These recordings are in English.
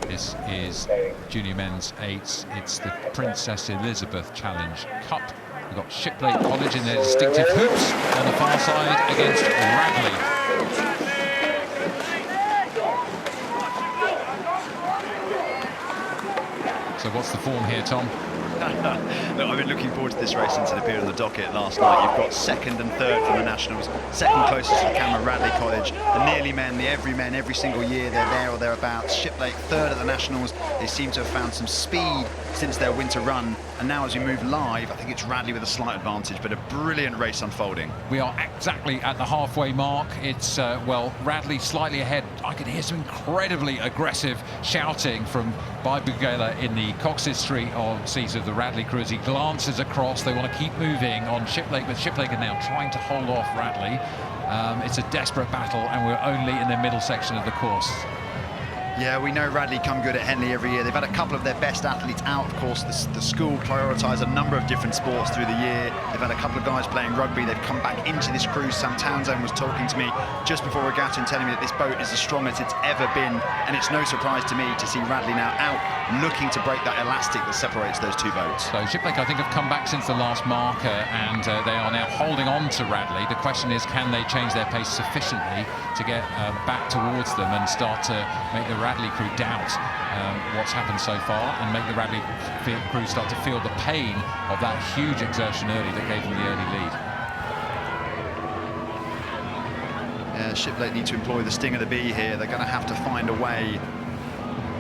This is junior men's 8s. It's the Princess Elizabeth Challenge Cup. We've got Shiplake College in their distinctive hoops on the far side against Radley. So what's the form here, Tom? Look, I've been looking forward to this race since it appeared on the docket last night. You've got second and third from the Nationals, second closest to the camera, Radley College. The nearly men, the every men, every single year they're there or thereabouts. Shiplake third at the Nationals. They seem to have found some speed since their winter run. And now as we move live, I think it's Radley with a slight advantage, but a brilliant race unfolding. We are exactly at the halfway mark. It's, well, Radley slightly ahead. I could hear some incredibly aggressive shouting from Bugela in the Cox's Street seats of the Radley crew as he glances across. They want to keep moving on Shiplake, but Shiplake are now trying to hold off Radley. It's a desperate battle, and we're only in the middle section of the course. Yeah, we know Radley come good at Henley every year. They've had a couple of their best athletes out, of course. The school prioritised a number of different sports through the year. They've had a couple of guys playing rugby. They've come back into this cruise. Sam Townsend was talking to me just before regatta and telling me that this boat is the strongest it's ever been. And it's no surprise to me to see Radley now out looking to break that elastic that separates those two boats. So Shiplake, I think, have come back since the last marker, and they are now holding on to Radley. The question is, can they change their pace sufficiently to get back towards them and start to make the Radley crew doubt what's happened so far, and make the Radley crew start to feel the pain of that huge exertion early that gave them the early lead. Yeah, Shiplake need to employ the sting of the bee here. They're going to have to find a way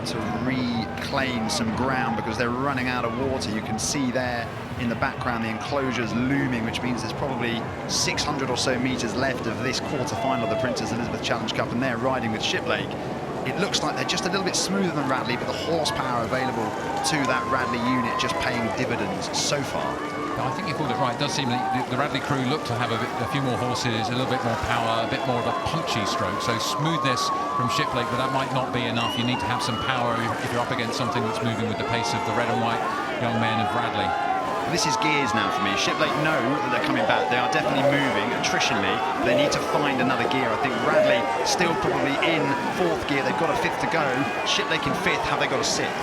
to reclaim some ground because they're running out of water. You can see there in the background the enclosures looming, which means there's probably 600 or so meters left of this quarter-final of the Princess Elizabeth Challenge Cup, and they're riding with Shiplake. It looks like they're just a little bit smoother than Radley, but the horsepower available to that Radley unit just paying dividends so far. I think you called it right. It does seem that the Radley crew look to have a few more horses, a little bit more power, a bit more of a punchy stroke. So smoothness from Shiplake, but that might not be enough. You need to have some power if you're up against something that's moving with the pace of the red and white young men of Radley. This is gears now for me. Shiplake know that they're coming back. They are definitely moving attritionally. They need to find another gear. I think Radley still probably in fourth gear. They've got a fifth to go. Shiplake in fifth. Have they got a sixth?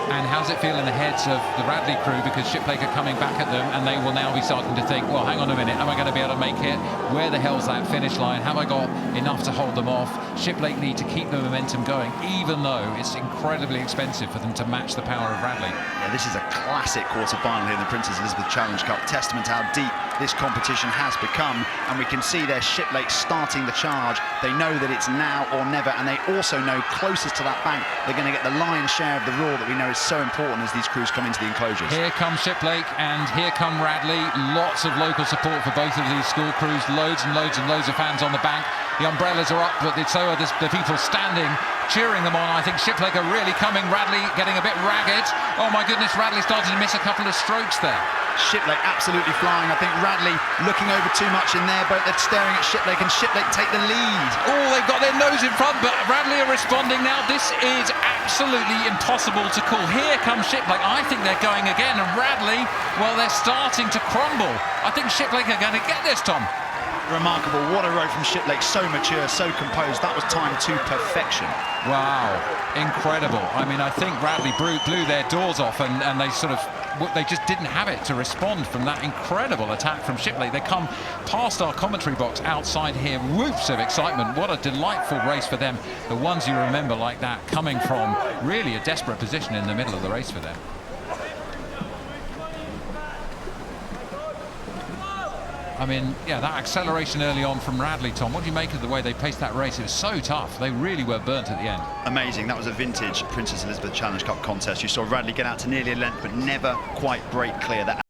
And how's it feel in the heads of the Radley crew, because Shiplake are coming back at them, and they will now be starting to think, well, hang on a minute, am I going to be able to make it? Where the hell's that finish line? Have I got enough to hold them off? Shiplake need to keep the momentum going, even though it's incredibly expensive for them to match the power of Radley. Yeah, this is a classic quarter-final here in the Princess Elizabeth Challenge Cup, testament to how deep this competition has become, and we can see their Shiplake starting the charge. They know that it's now or never, and they also know closest to that bank they're going to get the lion's share of the roar that we know is so important as these crews come into the enclosures. Here come Shiplake and here come Radley. Lots of local support for both of these school crews. Loads and loads and loads of fans on the bank. The umbrellas are up, but so are the people standing, cheering them on. I think Shiplake are really coming. Radley getting a bit ragged. Oh my goodness, Radley started to miss a couple of strokes there. Shiplake absolutely flying. I think Radley looking over too much in their boat. They're staring at Shiplake, and Shiplake take the lead. Oh, they've got their nose in front, but Radley are responding now. This is absolutely impossible to call. Here comes Shiplake. I think they're going again, and Radley, well, they're starting to crumble. I think Shiplake are going to get this, Tom. Remarkable. What a row from Shiplake. So mature, so composed. That was timed to perfection. Wow, incredible. I mean, I think Radley blew their doors off, and they just didn't have it to respond from that incredible attack from Shiplake. They come past our commentary box outside here, whoops of excitement. What a delightful race for them. The ones you remember like that, coming from really a desperate position in the middle of the race for them. I mean, yeah, that acceleration early on from Radley, Tom, what do you make of the way they paced that race? It was so tough. They really were burnt at the end. Amazing. That was a vintage Princess Elizabeth Challenge Cup contest. You saw Radley get out to nearly a length, but never quite break clear. That